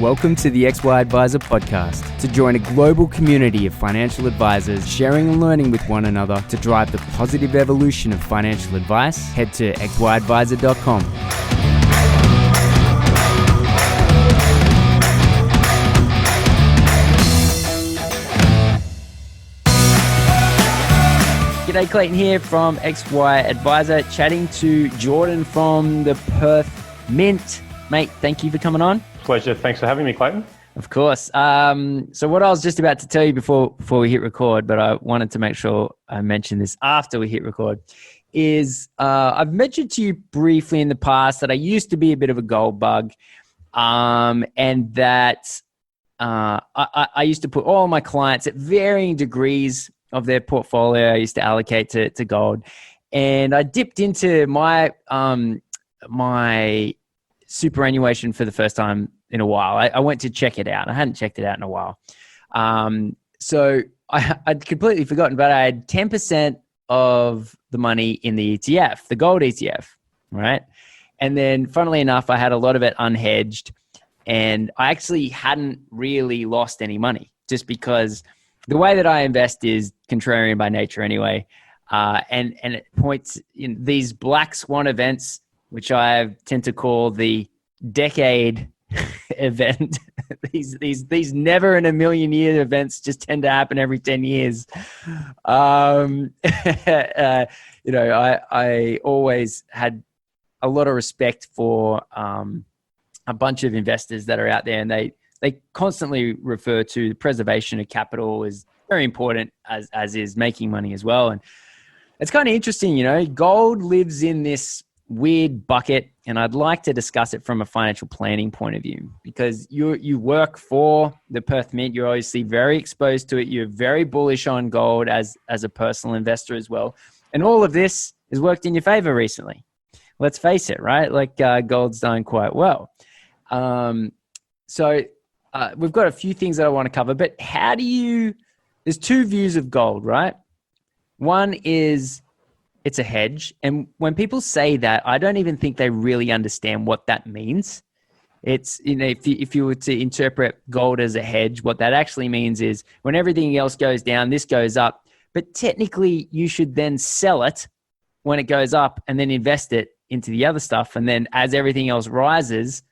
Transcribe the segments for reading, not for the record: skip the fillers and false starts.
Welcome to the XY Advisor podcast. To join a global community of financial advisors sharing and learning with one another to drive the positive evolution of financial advice, head to xyadvisor.com. G'day, Clayton here from XY Advisor, chatting to Jordan from the Perth Mint. Mate, thank you for coming on. Pleasure. Thanks for having me, Clayton. Of course. So what I was just about to tell you before we hit record, but I wanted to make sure I mention this after we hit record, is I've mentioned to you briefly in the past that I used to be a bit of a gold bug, and that I used to put all my clients at varying degrees of their portfolio. I used to allocate to gold, and I dipped into my my superannuation for the first time in a while. I went to check it out. I hadn't checked it out in a while. So I'd completely forgotten, but I had 10% of the money in the ETF, the gold ETF, right? And then funnily enough, I had a lot of it unhedged, and I actually hadn't really lost any money just because the way that I invest is contrarian by nature anyway. And it points in these black swan events, which I tend to call the decade event. these never in a million year events just tend to happen every 10 years. I always had a lot of respect for a bunch of investors that are out there, and they constantly refer to the preservation of capital is very important, as is making money as well. And it's kind of interesting, gold lives in this weird bucket, and I'd like to discuss it from a financial planning point of view, because you work for the Perth Mint. You're obviously very exposed to it. You're very bullish on gold as a personal investor as well. And all of this has worked in your favor recently. Let's face it, right? Like gold's done quite well. So we've got a few things that I want to cover, but there's two views of gold, right? One is it's a hedge. And when people say that, I don't even think they really understand what that means. It's, if you were to interpret gold as a hedge, what that actually means is when everything else goes down, this goes up. But technically, you should then sell it when it goes up and then invest it into the other stuff. And then as everything else rises,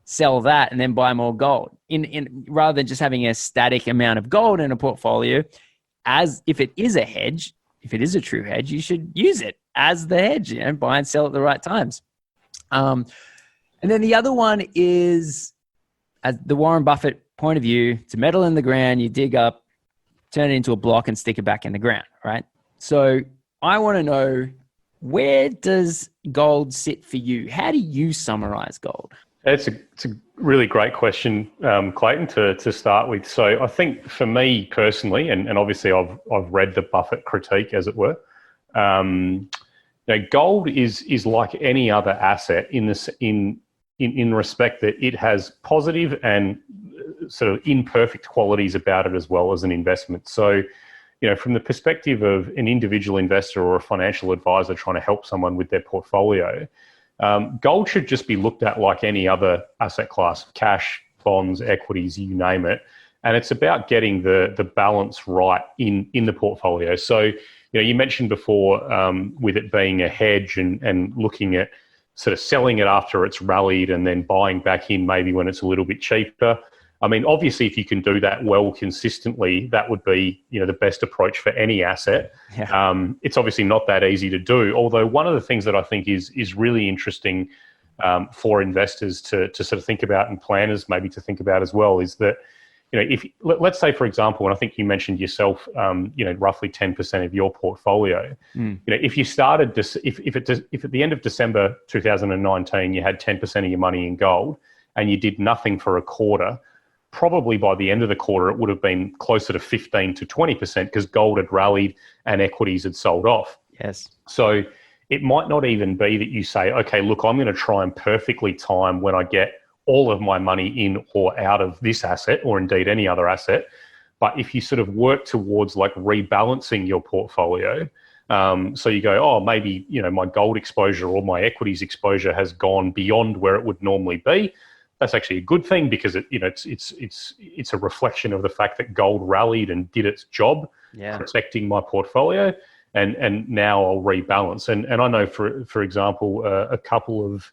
sell that and then buy more gold. Rather than just having a static amount of gold in a portfolio, as if it is a hedge, if it is a true hedge, you should use it as the hedge, buy and sell at the right times. And then the other one is, as the Warren Buffett point of view, it's a metal in the ground, you dig up, turn it into a block and stick it back in the ground, right? So I want to know, where does gold sit for you? How do you summarize gold? It's a really great question, Clayton, to start with. So I think for me personally, and obviously I've read the Buffett critique, as it were. Gold is like any other asset in respect that it has positive and sort of imperfect qualities about it as well as an investment. So, from the perspective of an individual investor or a financial advisor trying to help someone with their portfolio, gold should just be looked at like any other asset class: cash, bonds, equities, you name it. And it's about getting the balance right in the portfolio. So, you mentioned before with it being a hedge and looking at sort of selling it after it's rallied and then buying back in maybe when it's a little bit cheaper. I mean, obviously, if you can do that well consistently, that would be, the best approach for any asset. Yeah. It's obviously not that easy to do. Although one of the things that I think is really interesting for investors to sort of think about, and planners maybe to think about as well, is that, if let's say, for example, and I think you mentioned yourself, roughly 10% of your portfolio. If you started this, if at the end of December 2019 you had 10% of your money in gold and you did nothing for a quarter, probably by the end of the quarter, it would have been closer to 15 to 20% because gold had rallied and equities had sold off. Yes. So it might not even be that you say, okay, look, I'm going to try and perfectly time when I get all of my money in or out of this asset, or indeed any other asset. But if you sort of work towards like rebalancing your portfolio, so you go, oh, maybe, my gold exposure or my equities exposure has gone beyond where it would normally be. that's actually a good thing because it's a reflection of the fact that gold rallied and did its job, protecting my portfolio, and now I'll rebalance. And I know for example a couple of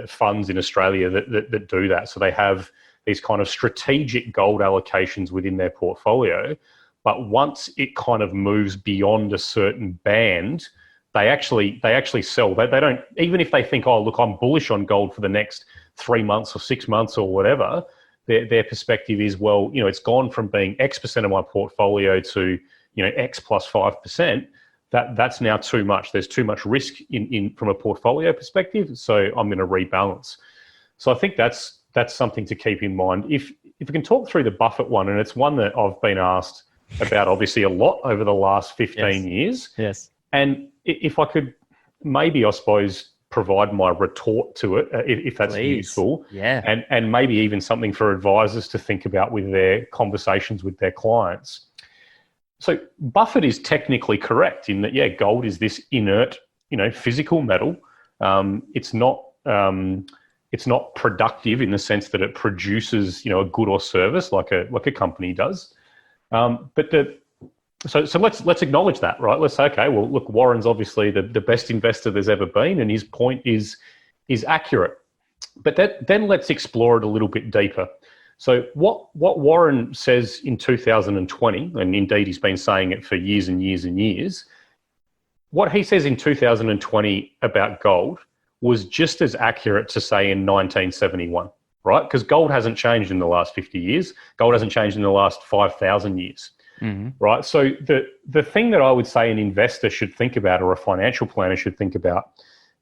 funds in Australia that do that. So they have these kind of strategic gold allocations within their portfolio, but once it kind of moves beyond a certain band, they actually sell. They don't, even if they think, oh, look, I'm bullish on gold for the next 3 months or 6 months or whatever, their perspective is, well, it's gone from being X% of my portfolio to, X plus 5%. That's now too much. There's too much risk in from a portfolio perspective, so I'm going to rebalance. So I think that's something to keep in mind. If we can talk through the Buffett one, and it's one that I've been asked about obviously a lot over the last 15 years. Yes. And if I could maybe, I suppose, provide my retort to it, if that's useful. Yeah. And maybe even something for advisors to think about with their conversations with their clients. So Buffett is technically correct in that, gold is this inert, physical metal. It's not productive in the sense that it produces, a good or service like a company does. So let's acknowledge that, right? Let's say, okay, well, look, Warren's obviously the best investor there's ever been, and his point is accurate. But then let's explore it a little bit deeper. So what Warren says in 2020, and indeed he's been saying it for years and years and years, what he says in 2020 about gold was just as accurate to say in 1971, right? Because gold hasn't changed in the last 50 years. Gold hasn't changed in the last 5,000 years. Mm-hmm. Right. So the thing that I would say an investor should think about, or a financial planner should think about,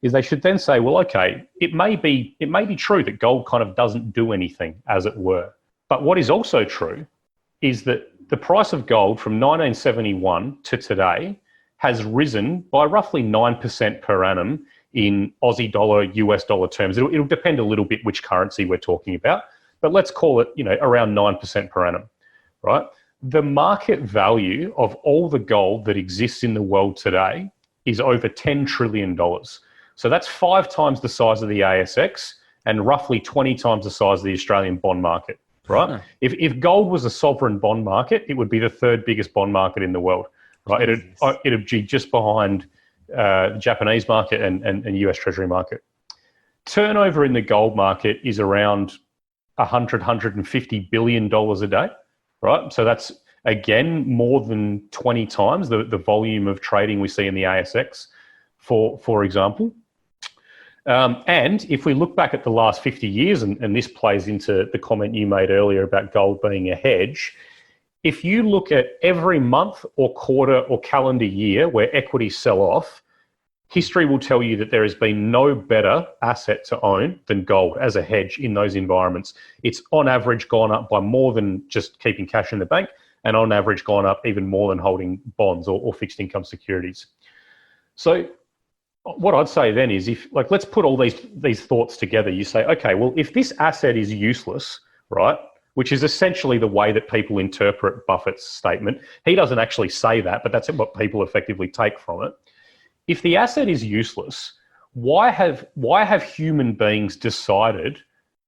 is they should then say, well, okay, it may be true that gold kind of doesn't do anything, as it were. But what is also true is that the price of gold from 1971 to today has risen by roughly 9% per annum in Aussie dollar, US dollar terms. It'll depend a little bit which currency we're talking about, but let's call it, around 9% per annum, right? The market value of all the gold that exists in the world today is over $10 trillion. So that's 5 times the size of the ASX and roughly 20 times the size of the Australian bond market, right? Huh. If gold was a sovereign bond market, it would be the 3rd biggest bond market in the world, right? It'd be just behind the Japanese market and US Treasury market. Turnover in the gold market is around $150 billion a day. Right, so that's again more than 20 times the volume of trading we see in the ASX, for example. And if we look back at the last 50 years, and this plays into the comment you made earlier about gold being a hedge, if you look at every month or quarter or calendar year where equities sell off, history will tell you that there has been no better asset to own than gold as a hedge in those environments. It's on average gone up by more than just keeping cash in the bank, and on average gone up even more than holding bonds or fixed income securities. So what I'd say then is, let's put all these thoughts together. You say, okay, well, if this asset is useless, right, which is essentially the way that people interpret Buffett's statement. He doesn't actually say that, but that's what people effectively take from it. If the asset is useless, why have human beings decided,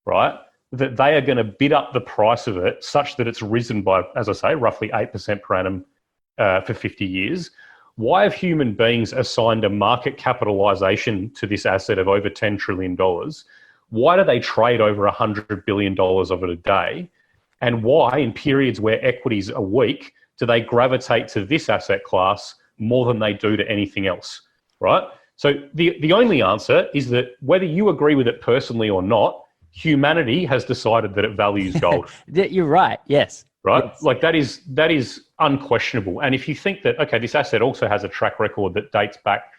right, that they are going to bid up the price of it such that it's risen by, as I say, roughly 8% per annum for 50 years? Why have human beings assigned a market capitalization to this asset of over $10 trillion? Why do they trade over $100 billion of it a day? And why, in periods where equities are weak, do they gravitate to this asset class more than they do to anything else, right? So the only answer is that whether you agree with it personally or not, humanity has decided that it values gold. You're right, yes. Right? Yes. Like that is unquestionable. And if you think that, okay, this asset also has a track record that dates back,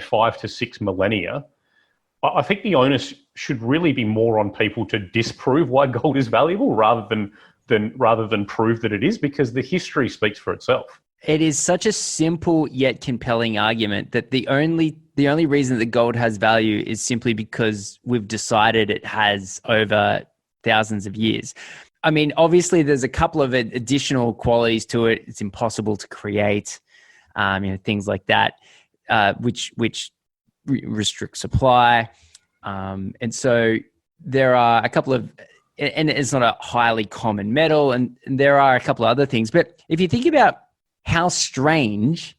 5 to 6 millennia, I think the onus should really be more on people to disprove why gold is valuable rather than prove that it is, because the history speaks for itself. It is such a simple yet compelling argument that the only reason that gold has value is simply because we've decided it has over thousands of years. I mean, obviously, there's a couple of additional qualities to it. It's impossible to create, things like that, which restrict supply. And so there are a couple of, and it's not a highly common metal, and there are a couple of other things. But if you think about how strange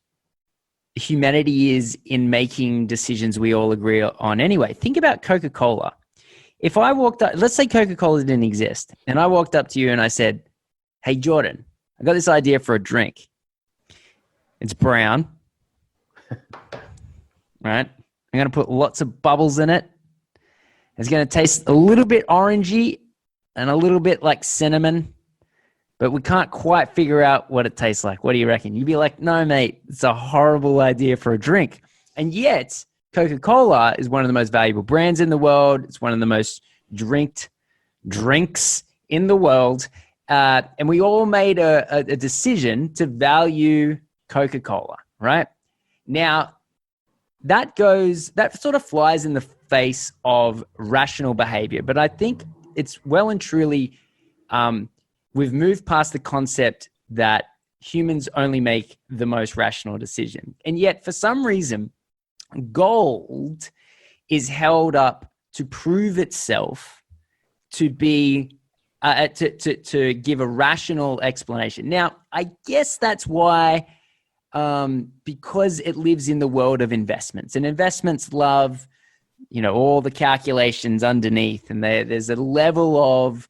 humanity is in making decisions we all agree on anyway, think about Coca-Cola. If I walked up, let's say Coca-Cola didn't exist, and I walked up to you and I said, hey, Jordan, I got this idea for a drink. It's brown, right? I'm going to put lots of bubbles in it. It's going to taste a little bit orangey and a little bit like cinnamon, but we can't quite figure out what it tastes like. What do you reckon? You'd be like, no, mate, it's a horrible idea for a drink. And yet, Coca-Cola is one of the most valuable brands in the world. It's one of the most drinked drinks in the world. And we all made a decision to value Coca-Cola, right? Now, that sort of flies in the face of rational behavior. But I think it's well and truly, we've moved past the concept that humans only make the most rational decision. And yet, for some reason, gold is held up to prove itself to be to give a rational explanation. Now, I guess that's why, because it lives in the world of investments, and investments love, all the calculations underneath, and there's a large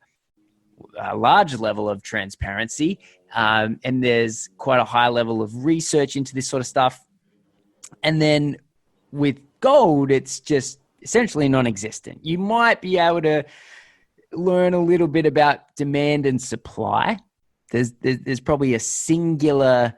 level of transparency, and there's quite a high level of research into this sort of stuff. And then with gold, it's just essentially non-existent. You might be able to learn a little bit about demand and supply. There's probably a singular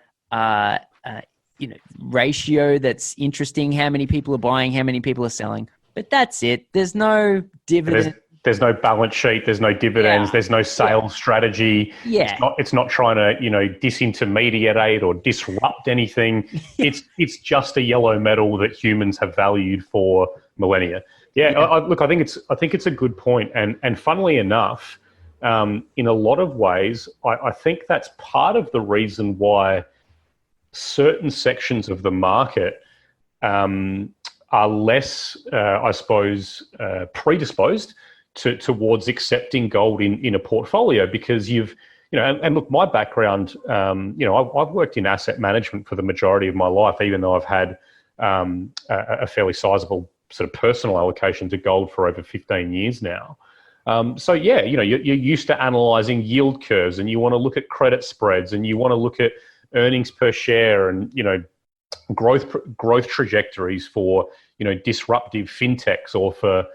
ratio that's interesting. How many people are buying, how many people are selling, but that's it. There's no dividend. There's no balance sheet. There's no dividends. Yeah. There's no sales strategy. Yeah. It's not trying to, disintermediate or disrupt anything. It's just a yellow metal that humans have valued for millennia. Yeah. I think it's a good point. And funnily enough, in a lot of ways, I think that's part of the reason why certain sections of the market are less, predisposed towards accepting gold in a portfolio, because and look, my background, I've worked in asset management for the majority of my life, even though I've had a fairly sizable sort of personal allocation to gold for over 15 years now. You're used to analyzing yield curves, and you want to look at credit spreads, and you want to look at earnings per share, and growth trajectories for disruptive fintechs, or for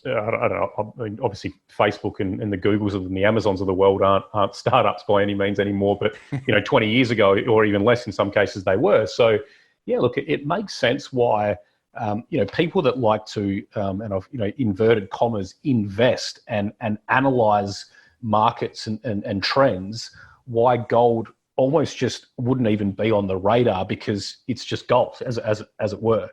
I don't know. I mean, obviously, Facebook and the Googles and the Amazons of the world aren't startups by any means anymore. But 20 years ago, or even less in some cases, they were. So, yeah, look, it makes sense why people that like to and I've inverted commas, invest and analyze markets and trends. Why gold almost just wouldn't even be on the radar, because it's just gold, as it were.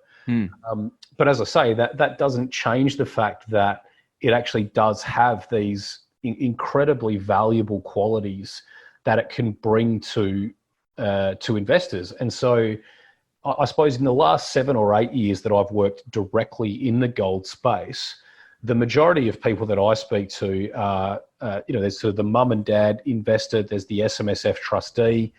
But as I say, that doesn't change the fact that it actually does have these incredibly valuable qualities that it can bring to investors. And so I suppose in the last 7 or 8 years that I've worked directly in the gold space, the majority of people that I speak to are, there's sort of the mum and dad investor, there's the SMSF trustee,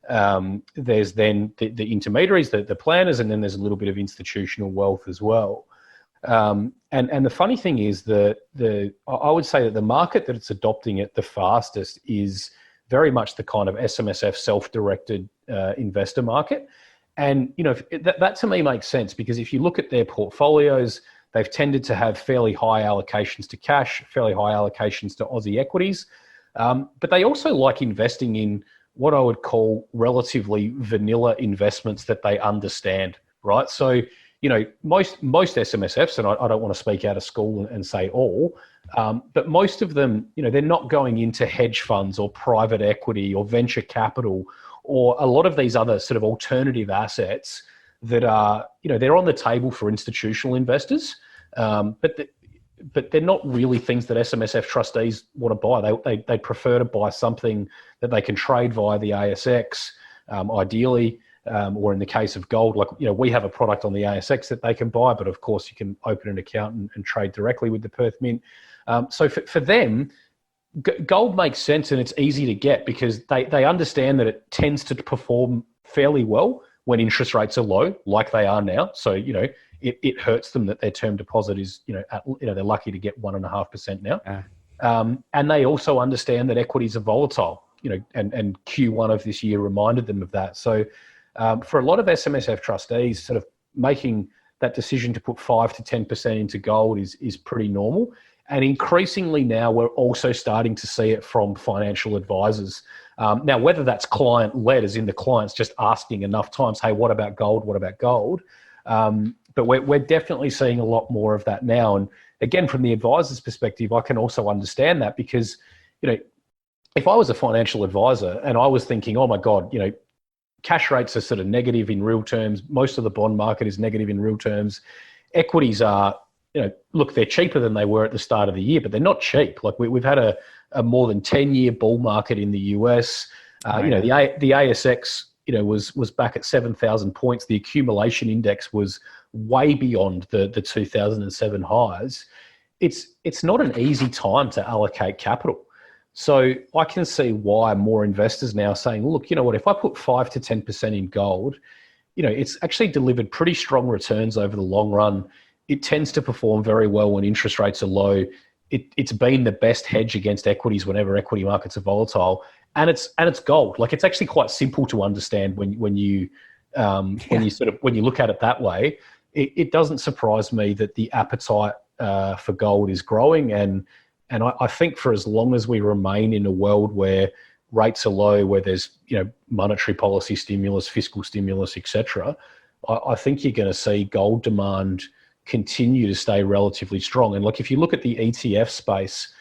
there's then the intermediaries, the planners, and then there's a little bit of institutional wealth as well. And the funny thing is that I would say that the market that it's adopting it the fastest is very much the kind of SMSF self-directed investor market. And that to me makes sense, because if you look at their portfolios, they've tended to have fairly high allocations to cash, fairly high allocations to Aussie equities, but they also like investing in what I would call relatively vanilla investments that they understand, right? So, most SMSFs, and I don't want to speak out of school and say all, but most of them, they're not going into hedge funds or private equity or venture capital or a lot of these other sort of alternative assets that are, they're on the table for institutional investors, but they're not really things that SMSF trustees want to buy. They prefer to buy something that they can trade via the ASX, ideally, or in the case of gold, like, we have a product on the ASX that they can buy, but of course you can open an account and trade directly with the Perth Mint. So for them, gold makes sense, and it's easy to get because they understand that it tends to perform fairly well when interest rates are low, like they are now. So, it hurts them that their term deposit is, they're lucky to get 1.5% now. And they also understand that equities are volatile, and Q1 of this year reminded them of that. So for a lot of SMSF trustees, sort of making that decision to put 5 to 10% into gold is pretty normal. And increasingly now, we're also starting to see it from financial advisors. Now, whether that's client-led, as in the client's just asking enough times, hey, what about gold? What about gold? But we're definitely seeing a lot more of that now. And again, from the advisor's perspective, I can also understand that because, if I was a financial advisor and I was thinking, oh my God, cash rates are sort of negative in real terms. Most of the bond market is negative in real terms. Equities are, look, they're cheaper than they were at the start of the year, but they're not cheap. Like we've had a more than 10-year bull market in the US. The ASX, was back at 7,000 points. The accumulation index was way beyond the 2007 highs. It's not an easy time to allocate capital. So I can see why more investors now are saying, look, you know what, if I put 5 to 10% in gold, it's actually delivered pretty strong returns over the long run. It tends to perform very well when interest rates are low. It's been the best hedge against equities whenever equity markets are volatile. And it's gold. Like, it's actually quite simple to understand when you look at it that way. It doesn't surprise me that the appetite for gold is growing. And I think for as long as we remain in a world where rates are low, where there's monetary policy stimulus, fiscal stimulus, etc., I think you're going to see gold demand continue to stay relatively strong. And like, if you look at the ETF space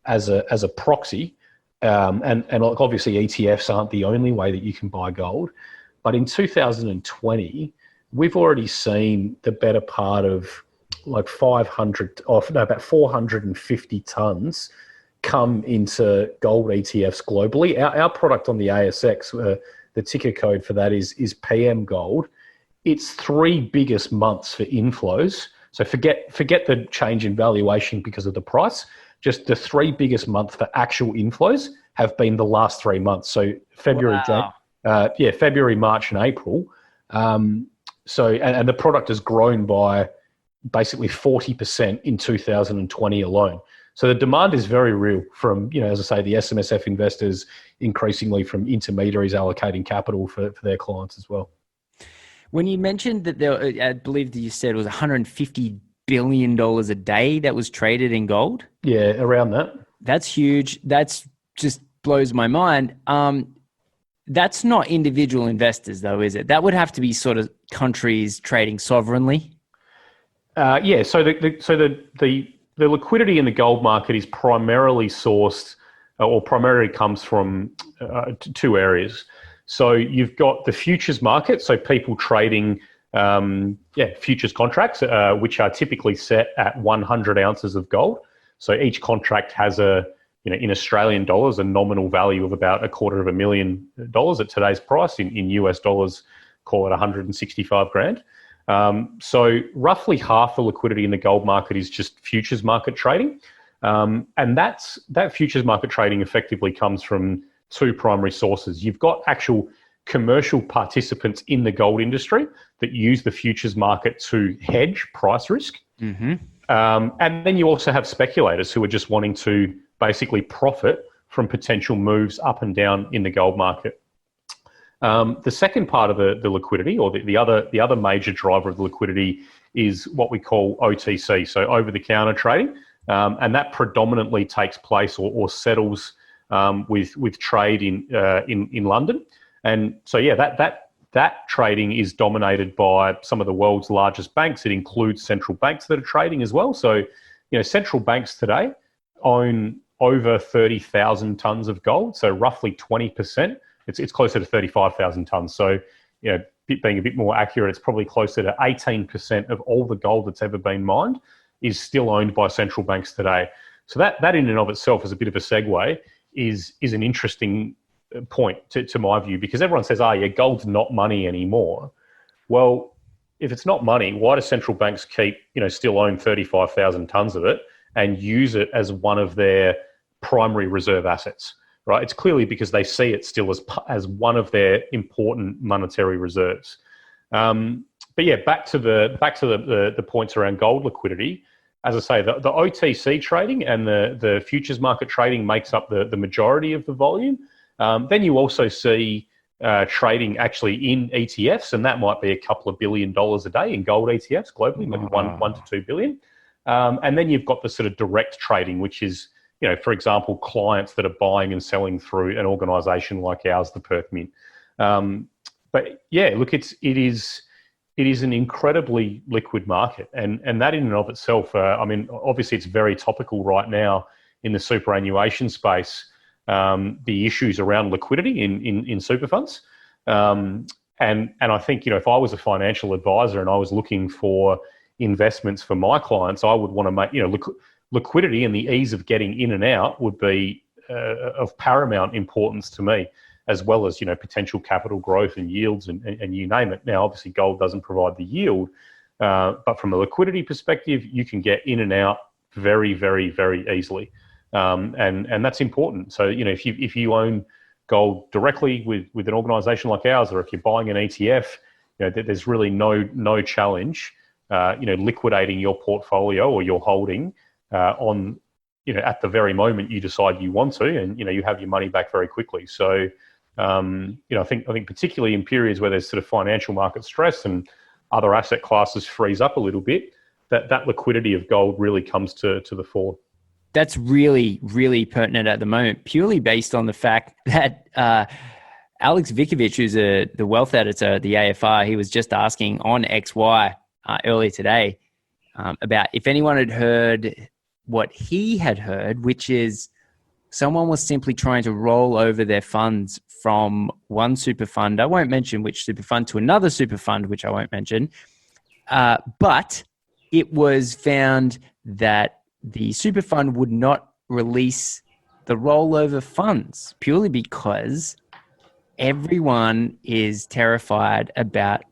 as a proxy, and like, obviously ETFs aren't the only way that you can buy gold, but in 2020 we've already seen the better part of like about 450 tons come into gold ETFs globally. Our product on the ASX, the ticker code for that is PM Gold. Its 3 biggest months for inflows. So forget the change in valuation because of the price. Just the 3 biggest months for actual inflows have been the last 3 months. So February, wow. February, March, and April. And the product has grown by basically 40% in 2020 alone. So the demand is very real from, as I say, the SMSF investors, increasingly from intermediaries allocating capital for their clients as well. When you mentioned that I believe that you said it was $150 billion a day that was traded in gold. Yeah, around that. That's huge. That's just blows my mind. That's not individual investors though, is it? That would have to be sort of countries trading sovereignly. So the liquidity in the gold market is primarily sourced, or primarily comes from 2 areas. So you've got the futures market, so people trading futures contracts, which are typically set at 100 ounces of gold. So each contract has in Australian dollars, a nominal value of about $250,000 at today's price. In US dollars, call it 165 grand. So roughly half the liquidity in the gold market is just futures market trading. And that futures market trading effectively comes from 2 primary sources. You've got actual commercial participants in the gold industry that use the futures market to hedge price risk. Mm-hmm. And then you also have speculators who are just wanting to basically profit from potential moves up and down in the gold market. The second part of the liquidity, or the other major driver of the liquidity, is what we call OTC, so over-the-counter trading, and that predominantly takes place or settles with trade in London. And so that trading is dominated by some of the world's largest banks. It includes central banks that are trading as well. So central banks today own over 30,000 tons of gold, so roughly 20%. It's closer to 35,000 tons. So, being a bit more accurate, it's probably closer to 18% of all the gold that's ever been mined is still owned by central banks today. So that in and of itself, is a bit of a segue, is an interesting point to my view, because everyone says, "Oh, yeah, gold's not money anymore." Well, if it's not money, why do central banks keep, still own 35,000 tons of it and use it as one of their primary reserve assets? Right? It's clearly because they see it still as one of their important monetary reserves. But yeah, back to the points around gold liquidity. As I say, the OTC trading and the futures market trading makes up the majority of the volume. Then you also see trading actually in ETFs, and that might be a couple of $1 billion a day in gold ETFs globally, maybe one to 2 billion. And then you've got the sort of direct trading, which is, for example, clients that are buying and selling through an organisation like ours, the Perth Mint. But yeah, look, it is an incredibly liquid market, and that in and of itself, obviously it's very topical right now in the superannuation space. The issues around liquidity in super funds, and I think if I was a financial advisor and I was looking for investments for my clients, I would want to make liquidity and the ease of getting in and out would be of paramount importance to me, as well as potential capital growth and yields and you name it. Now, obviously, gold doesn't provide the yield, but from a liquidity perspective, you can get in and out very, very, very easily, and that's important. So if you own gold directly with an organisation like ours, or if you're buying an ETF, there's really no challenge, liquidating your portfolio or your holding on at the very moment you decide you want to, and you have your money back very quickly. So. I think particularly in periods where there's sort of financial market stress and other asset classes freeze up a little bit, that liquidity of gold really comes to the fore. That's really, really pertinent at the moment, purely based on the fact that Alex Vikovich, who's the wealth editor at the AFR, he was just asking on XY earlier today about if anyone had heard what he had heard, which is someone was simply trying to roll over their funds from one super fund, I won't mention which super fund, to another super fund, which I won't mention. But it was found that the super fund would not release the rollover funds purely because everyone is terrified about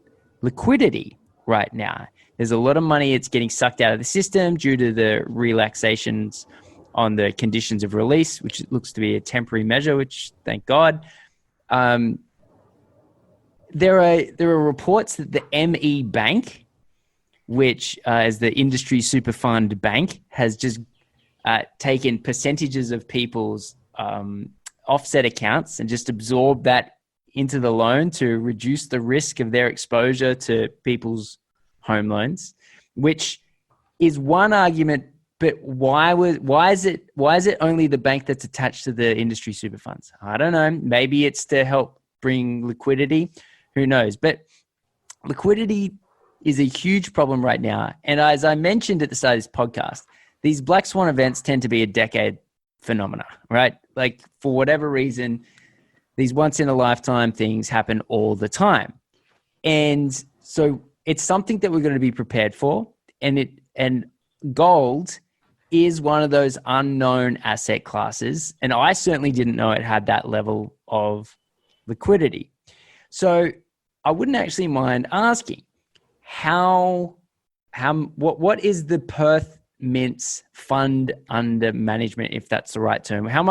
liquidity right now. There's a lot of money that's getting sucked out of the system due to the relaxations on the conditions of release, which looks to be a temporary measure, which thank God. There are reports that the ME Bank, which is the industry super fund bank, has just taken percentages of people's offset accounts and just absorbed that into the loan to reduce the risk of their exposure to people's home loans, which is one argument. But why is it only the bank that's attached to the industry super funds? I don't know. Maybe it's to help bring liquidity. Who knows? But liquidity is a huge problem right now. And as I mentioned at the start of this podcast, these black swan events tend to be a decade phenomena, right? Like for whatever reason, these once in a lifetime things happen all the time. And so it's something that we're going to be prepared for. And gold is one of those unknown asset classes. And I certainly didn't know it had that level of liquidity. So I wouldn't actually mind asking what is the Perth Mint's fund under management, if that's the right term? How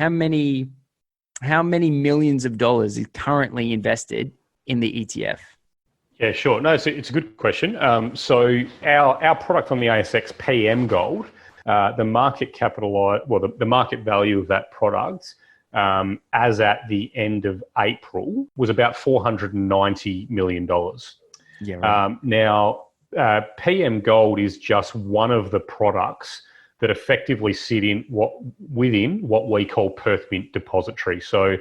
many millions of dollars is currently invested in the ETF? Yeah, sure. No, it's a good question. So our product on the ASX, PM Gold, the market the market value of that product, as at the end of April, was about $490 million. Yeah. Right. Now, PM Gold is just one of the products that effectively sit within what we call Perth Mint Depository. So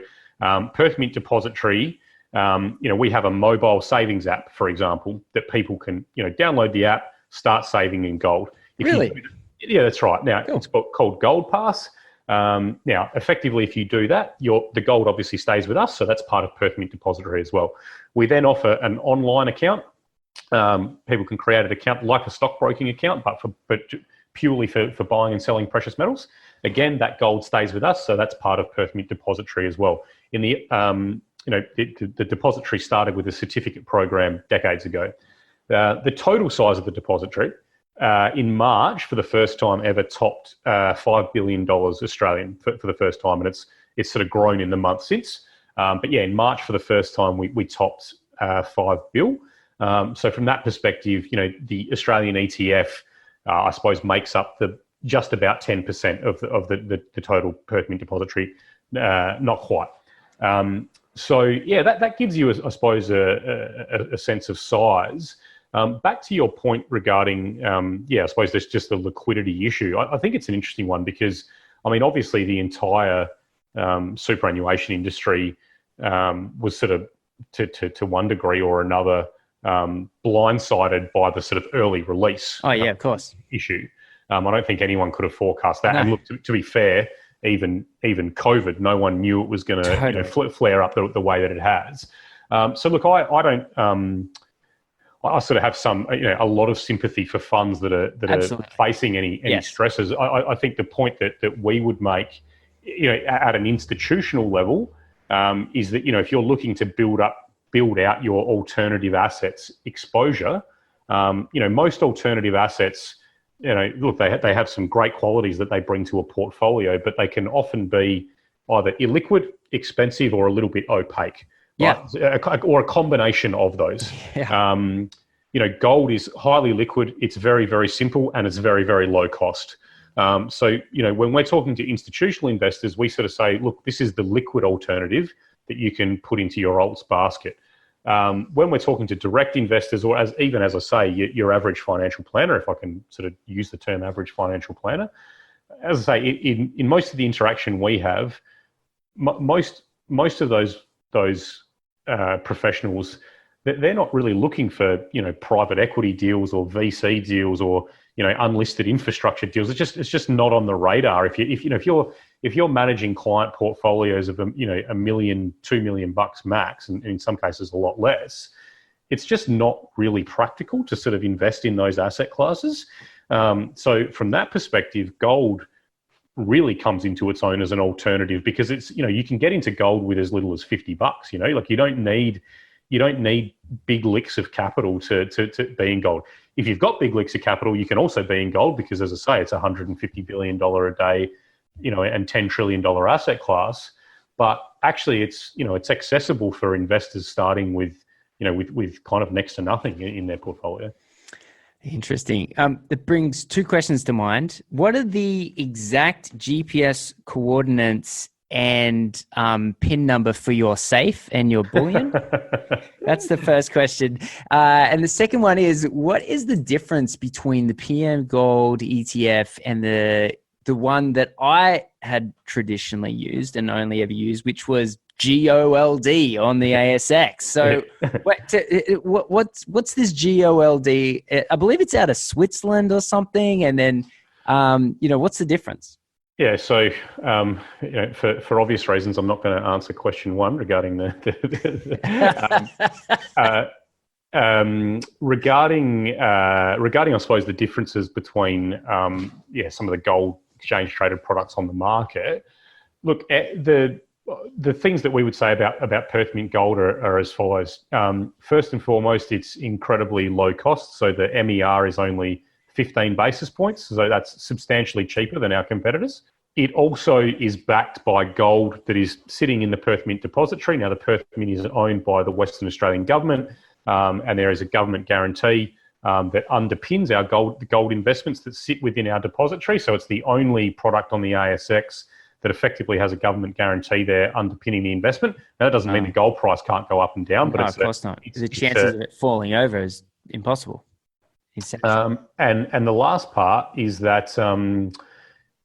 Perth Mint Depository. We have a mobile savings app, for example, that people can, download the app, start saving in gold. Really? Yeah, that's right. Now, cool. It's called Gold Pass. Now, effectively, if you do that, the gold obviously stays with us, so that's part of Perth Mint Depository as well. We then offer an online account. People can create an account like a stockbroking account, but purely for buying and selling precious metals. again, that gold stays with us. So that's part of Perth Mint Depository as well. In the, the depository started with a certificate program decades ago. The total size of the depository in March, for the first time ever, topped $5 billion Australian for the first time, and it's sort of grown in the month since. But yeah, in March for the first time, we topped $5 billion. So from that perspective, the Australian ETF, I suppose, makes up just about 10% of the total Perth Mint depository, not quite. So yeah, that gives you, I suppose, a sense of size. Back to your point regarding, I suppose there's just a liquidity issue. I think it's an interesting one because, I mean, obviously the entire superannuation industry was sort of, to one degree or another, blindsided by the sort of early release. Oh yeah, of course. Issue. I don't think anyone could have forecast that. No. And look, to be fair, even COVID, no one knew it was going to flare up the way that it has. So look, I don't. I sort of have a lot of sympathy for funds that are facing any stresses. I think the point that we would make, at an institutional level, is that if you're looking to build out your alternative assets exposure, most alternative assets, look, they have some great qualities that they bring to a portfolio, but they can often be either illiquid, expensive, or a little bit opaque. Yeah. Right? Or a combination of those. Yeah. Gold is highly liquid. It's very, very simple, and it's very, very low cost. So, when we're talking to institutional investors, we sort of say, look, this is the liquid alternative that you can put into your alts basket. When we're talking to direct investors, or as I say, your average financial planner, if I can sort of use the term average financial planner, as I say, in most of the interaction we have, most of those professionals, they're not really looking for private equity deals or VC deals or unlisted infrastructure deals. It's just not on the radar. If you're managing client portfolios of $1 million, $2 million max, and in some cases a lot less, it's just not really practical to sort of invest in those asset classes. So from that perspective, gold really comes into its own as an alternative because it's you can get into gold with as little as $50. Like you don't need big licks of capital to be in gold. If you've got big licks of capital, you can also be in gold because, as I say, it's $150 billion a day, and $10 trillion asset class. But actually, it's accessible for investors starting with kind of next to nothing in their portfolio. Interesting. It brings two questions to mind. What are the exact GPS coordinates and PIN number for your safe and your bullion? That's the first question. And the second one is, what is the difference between the PM Gold ETF and the one that I had traditionally used and only ever used, which was GOLD on the ASX? So what's this GOLD? I believe it's out of Switzerland or something. And then, what's the difference? Yeah, so for obvious reasons, I'm not going to answer question one regarding regarding I suppose the differences between some of the gold exchange traded products on the market. Look, the things that we would say about Perth Mint Gold are as follows. First and foremost, it's incredibly low cost. So the MER is only 15 basis points. So that's substantially cheaper than our competitors. It also is backed by gold that is sitting in the Perth Mint depository. Now, the Perth Mint is owned by the Western Australian government, and there is a government guarantee that underpins the gold investments that sit within our depository. So it's the only product on the ASX that effectively has a government guarantee there underpinning the investment. Now, that doesn't mean the gold price can't go up and down, but of course not. The chances of it falling over is impossible. And the last part is that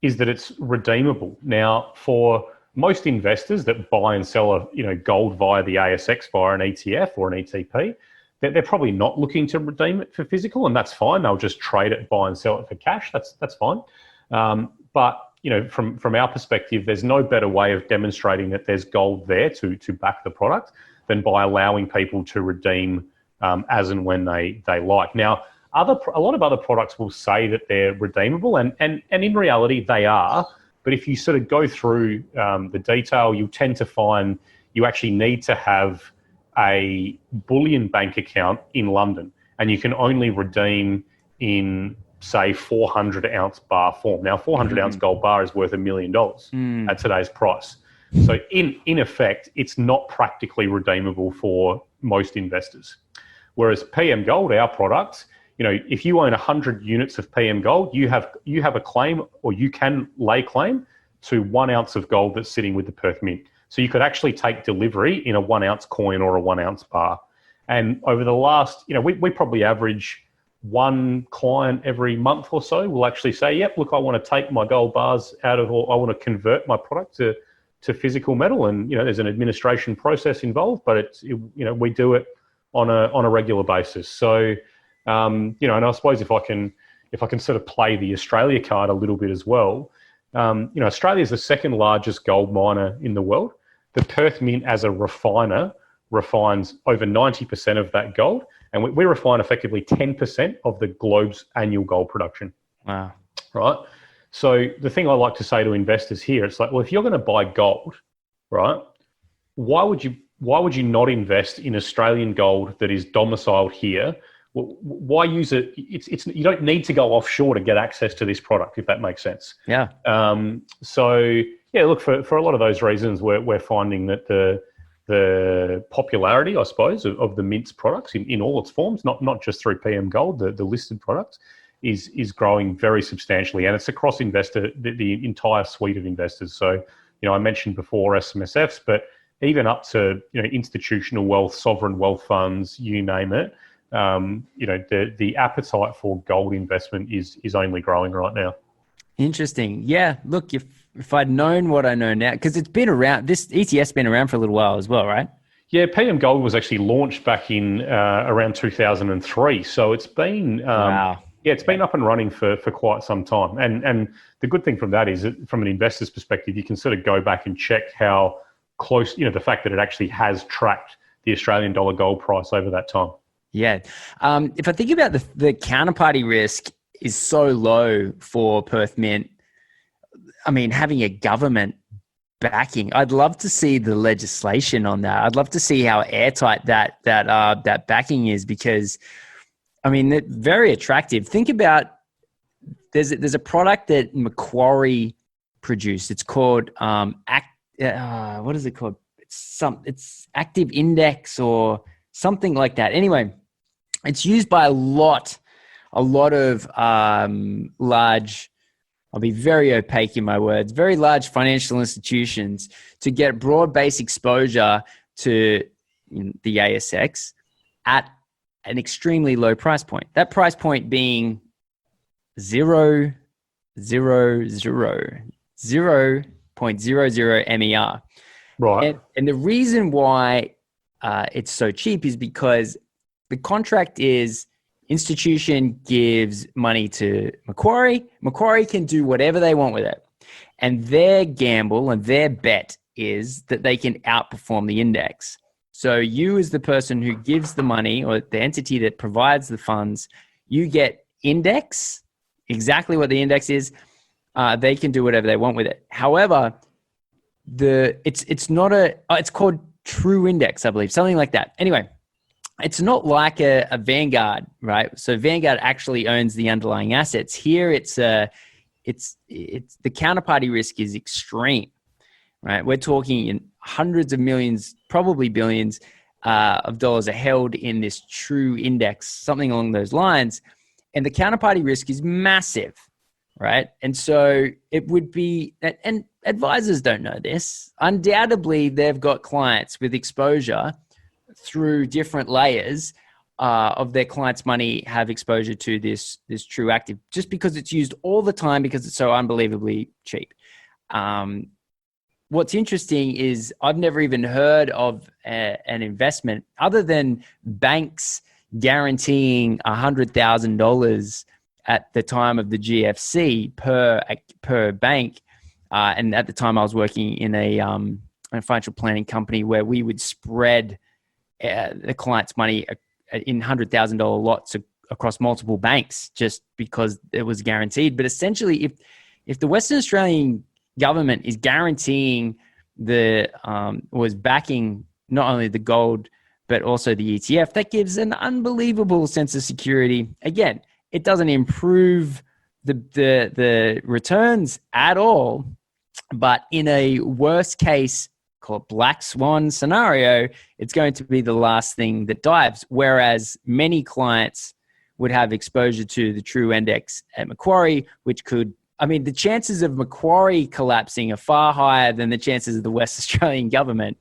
it's redeemable. Now, for most investors that buy and sell gold via the ASX via an ETF or an ETP, they're probably not looking to redeem it for physical, and that's fine. They'll just trade it, buy and sell it for cash. That's fine. But from our perspective, there's no better way of demonstrating that there's gold there to back the product than by allowing people to redeem as and when they like. Now, a lot of other products will say that they're redeemable, and in reality they are, But if you sort of go through the detail, you'll tend to find you actually need to have a bullion bank account in London, and you can only redeem in, say, 400-ounce bar form. Now, 400-ounce gold bar is worth $1 million at today's price. So in effect, it's not practically redeemable for most investors. Whereas PM Gold, our product, if you own 100 units of PM Gold, you have a claim, or you can lay claim to 1 ounce of gold that's sitting with the Perth Mint. So you could actually take delivery in a 1 ounce coin or a 1 ounce bar. And over the last, we probably average one client every month or so will actually say, yep, look, I want to take my gold bars out of, or I want to convert my product to physical metal. And, there's an administration process involved, but we do it on a regular basis. So, and I suppose if I can sort of play the Australia card a little bit as well, Australia is the second largest gold miner in the world. The Perth Mint, as a refiner, refines over 90% of that gold, and we refine effectively 10% of the globe's annual gold production. Wow. Right? So the thing I like to say to investors here, it's like, well, if you're going to buy gold, right, why would you not invest in Australian gold that is domiciled here? Why use it? It's you don't need to go offshore to get access to this product, if that makes sense. Yeah. So yeah, look, for a lot of those reasons, we're finding that the popularity, I suppose, of the Mint's products in all its forms, not just through PM Gold, the listed products, is growing very substantially, and it's across the entire suite of investors. So I mentioned before SMSFs, but even up to institutional wealth, sovereign wealth funds, you name it. The appetite for gold investment is only growing right now. Interesting. Yeah. Look, if I'd known what I know now, because it's been around, this ETF's been around for a little while as well, right? Yeah, PM Gold was actually launched back in around 2003. So it's been wow. Yeah, it's been up and running for quite some time. And the good thing from that is that from an investor's perspective, you can sort of go back and check how close, the fact that it actually has tracked the Australian dollar gold price over that time. Yeah. If I think about the counterparty risk is so low for Perth Mint, I mean, having a government backing, I'd love to see the legislation on that. I'd love to see how airtight that backing is, because, I mean, they're very attractive. Think about, there's a product that Macquarie produced. It's called what is it called? It's Active Index or something like that. Anyway, it's used by a lot of large, I'll be very opaque in my words, very large financial institutions to get broad-based exposure to the ASX at an extremely low price point. That price point being 0.00 MER. Right. And the reason why it's so cheap is because the contract is institution gives money to Macquarie. Macquarie can do whatever they want with it. And their gamble and their bet is that they can outperform the index. So you, as the person who gives the money, or the entity that provides the funds, you get index, exactly what the index is. They can do whatever they want with it. However, it's called True Index, I believe, something like that. Anyway, it's not like a Vanguard, right? So Vanguard actually owns the underlying assets. Here, it's the counterparty risk is extreme, right? We're talking in hundreds of millions, probably billions of dollars are held in this True Index, something along those lines, and the counterparty risk is massive, right? And so it would be, and advisors don't know this. Undoubtedly, they've got clients with exposure through different layers of their clients' money have exposure to this True Active, just because it's used all the time because it's so unbelievably cheap. What's interesting is I've never even heard of an investment other than banks guaranteeing $100,000 at the time of the GFC per bank. And at the time I was working in a financial planning company where we would spread the client's money in $100,000 lots across multiple banks just because it was guaranteed. But essentially, if the Western Australian government is guaranteeing was backing not only the gold, but also the ETF. That gives an unbelievable sense of security. Again, it doesn't improve the returns at all, but in a worst case, called black swan scenario, it's going to be the last thing that dives. Whereas many clients would have exposure to the True Index at Macquarie, which could, the chances of Macquarie collapsing are far higher than the chances of the West Australian government.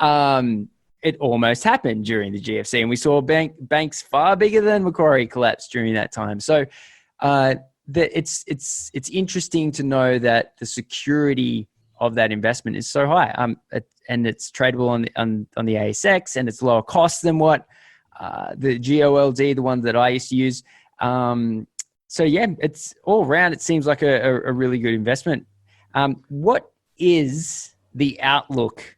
It almost happened during the GFC, and we saw banks far bigger than Macquarie collapse during that time. So it's interesting to know that the security of that investment is so high, and it's tradable on the ASX, and it's lower cost than what the GOLD, the one that I used to use. So yeah, it's all around. It seems like a really good investment. What is the outlook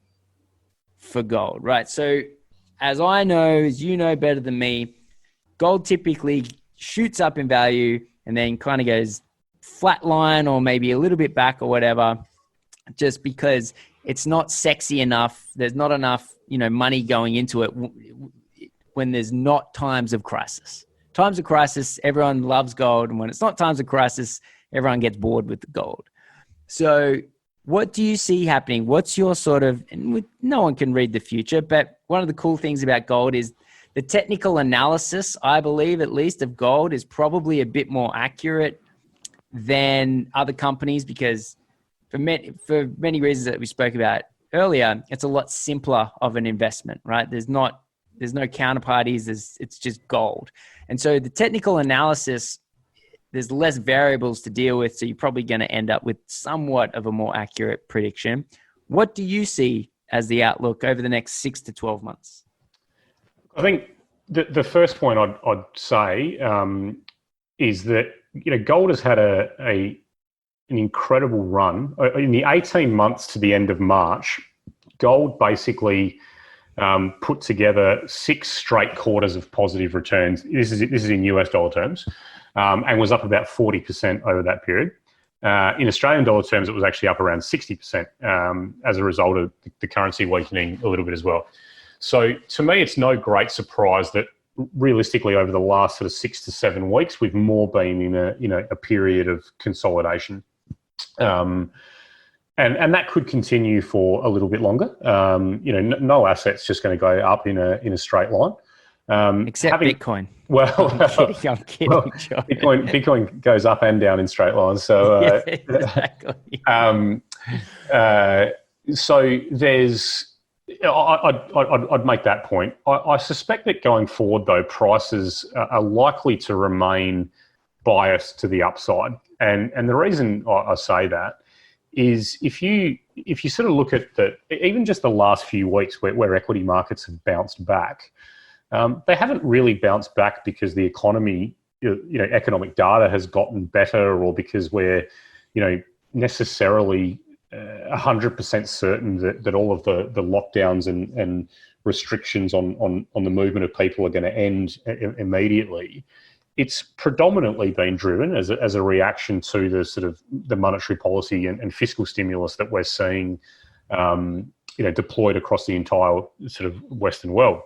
for gold, right? So as I know, as you know better than me, gold typically shoots up in value and then kind of goes flatline or maybe a little bit back or whatever, just because it's not sexy enough. There's not enough, money going into it when there's not times of crisis. Times of crisis, everyone loves gold. And when it's not times of crisis, everyone gets bored with the gold. So what do you see happening? What's your no one can read the future, but one of the cool things about gold is the technical analysis, I believe at least, of gold is probably a bit more accurate than other companies, because for many reasons that we spoke about earlier, it's a lot simpler of an investment, right? There's no counterparties. It's just gold. And so the technical analysis, there's less variables to deal with. So you're probably going to end up with somewhat of a more accurate prediction. What do you see as the outlook over the next 6 to 12 months? I think the first point I'd say is that gold has had an incredible run. In the 18 months to the end of March, gold basically put together 6 straight quarters of positive returns. This is in US dollar terms, and was up about 40% over that period. In Australian dollar terms, it was actually up around 60% as a result of the currency weakening a little bit as well. So to me, it's no great surprise that realistically over the last sort of 6 to 7 weeks, we've more been in a period of consolidation. And that could continue for a little bit longer. No asset's just going to go up in a straight line. Except Bitcoin. Well, I'm kidding. Well, Bitcoin goes up and down in straight lines. So yeah, exactly. So there's. I'd make that point. I suspect that going forward, though, prices are likely to remain biased to the upside, and the reason I say that is if you sort of look at even just the last few weeks where equity markets have bounced back, they haven't really bounced back because the economy, economic data has gotten better, or because we're, necessarily 100% certain that all of the lockdowns and restrictions on the movement of people are going to end immediately. It's predominantly been driven as a reaction to the sort of the monetary policy and fiscal stimulus that we're seeing, deployed across the entire sort of Western world.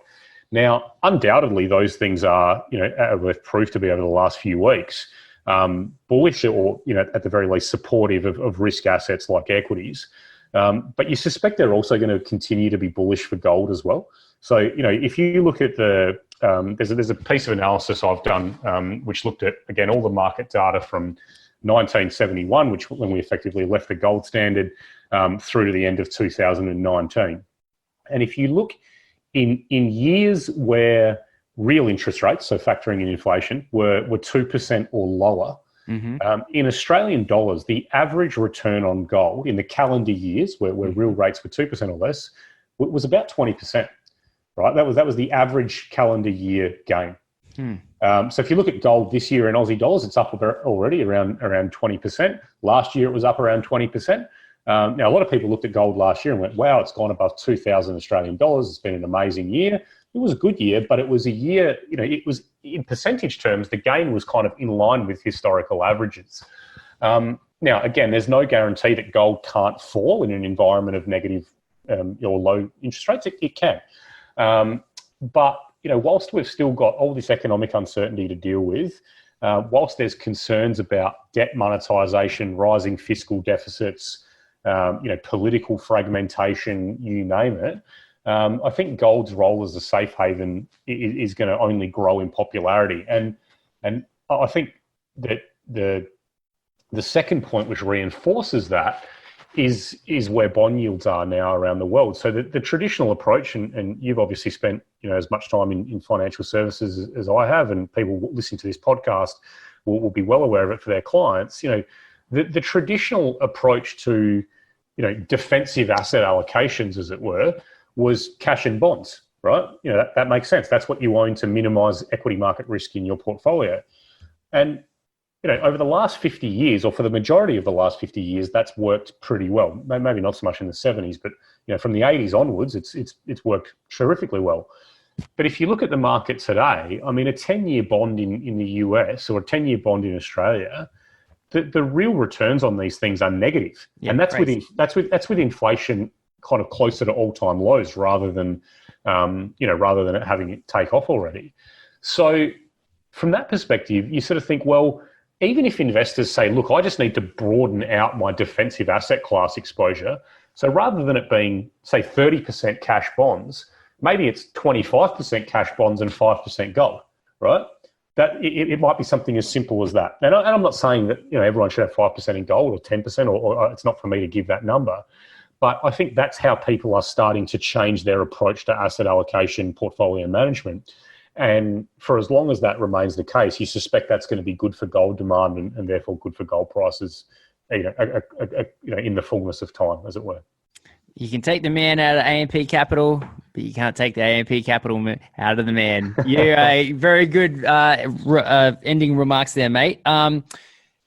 Now, undoubtedly, those things are, have proved to be over the last few weeks, bullish or, at the very least supportive of risk assets like equities. But you suspect they're also going to continue to be bullish for gold as well. So, if you look at there's a piece of analysis I've done, which looked at, again, all the market data from 1971, when we effectively left the gold standard, through to the end of 2019. And if you look in years where real interest rates, so factoring in inflation, were 2% or lower, in Australian dollars, the average return on gold in the calendar years where real rates were 2% or less was about 20%. Right, that was the average calendar year gain. So if you look at gold this year in Aussie dollars, it's up already around 20%. Last year it was up around 20%. Now a lot of people looked at gold last year and went, "Wow, it's gone above 2,000 Australian dollars. It's been an amazing year." It was a good year, but it was a year. It was in percentage terms, the gain was kind of in line with historical averages. Now, again, there's no guarantee that gold can't fall in an environment of negative or low interest rates. It can. But, whilst we've still got all this economic uncertainty to deal with, whilst there's concerns about debt monetisation, rising fiscal deficits, political fragmentation, you name it, I think gold's role as a safe haven is going to only grow in popularity. And I think that the second point, which reinforces that, is where bond yields are now around the world. So the traditional approach, and you've obviously spent as much time in financial services as I have, and people listening to this podcast will be well aware of it for their clients. The traditional approach to defensive asset allocations, as it were, was cash and bonds, right? That makes sense. That's what you own to minimize equity market risk in your portfolio. And over the last 50 years, or for the majority of the last 50 years, that's worked pretty well. Maybe not so much in the 70s, but from the 80s onwards, it's worked terrifically well. But if you look at the market today, a 10-year bond in the US or a 10-year bond in Australia, the real returns on these things are negative, and that's with inflation kind of closer to all-time lows rather than it having it take off already. So from that perspective, you sort of think, well, even if investors say, look, I just need to broaden out my defensive asset class exposure. So rather than it being, say, 30% cash bonds, maybe it's 25% cash bonds and 5% gold, right? That it might be something as simple as that. And I'm not saying that everyone should have 5% in gold or 10%, or it's not for me to give that number. But I think that's how people are starting to change their approach to asset allocation, portfolio management. And for as long as that remains the case, you suspect that's going to be good for gold demand and therefore good for gold prices, in the fullness of time, as it were. You can take the man out of AMP Capital, but you can't take the AMP Capital out of the man. Yeah, very good ending remarks there, mate.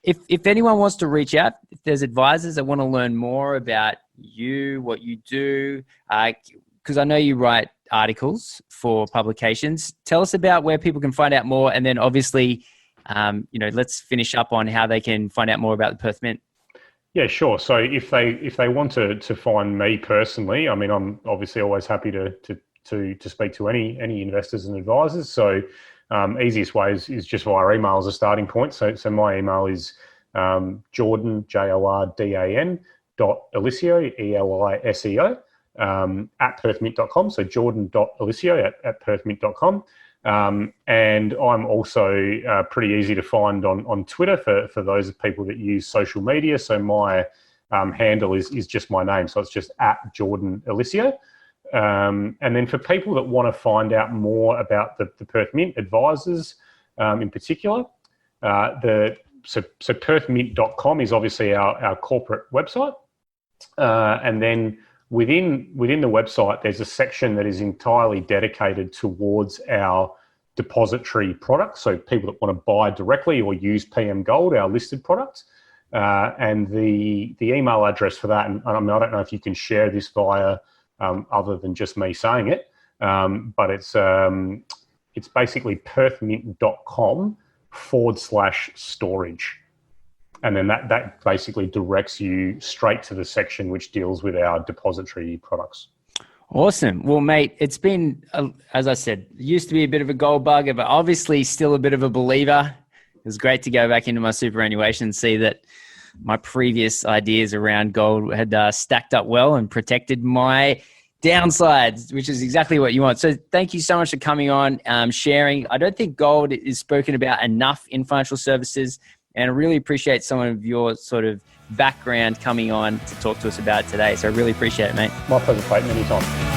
If anyone wants to reach out, if there's advisors that want to learn more about you, what you do, because I know you write articles for publications. Tell us about where people can find out more, and then obviously, let's finish up on how they can find out more about the Perth Mint. Yeah, sure. So if they want to find me personally, I'm obviously always happy to speak to any investors and advisors. So easiest way is just via email as a starting point. So my email is Jordan, JORDAN .Eliseo, ELISEO, at perthmint.com. So jordan.eliseo at perthmint.com. And I'm also pretty easy to find on Twitter for those people that use social media. So my handle is just my name. So it's just at Jordan Eliseo. And then for people that want to find out more about the Perth Mint advisors in particular, so perthmint.com is obviously our corporate website. And then within the website, there's a section that is entirely dedicated towards our depository products. So people that want to buy directly or use PM Gold, our listed products. And the email address for that, and I don't know if you can share this via other than just me saying it, but it's basically perthmint.com/storage. And then that basically directs you straight to the section which deals with our depository products. Awesome. Well, mate, it's been, as I said, used to be a bit of a gold bugger, but obviously still a bit of a believer. It was great to go back into my superannuation and see that my previous ideas around gold had stacked up well and protected my downsides, which is exactly what you want. So thank you so much for coming on, sharing. I don't think gold is spoken about enough in financial services, and I really appreciate some of your sort of background coming on to talk to us about it today. So I really appreciate it, mate. My pleasure, Clayton. Anytime.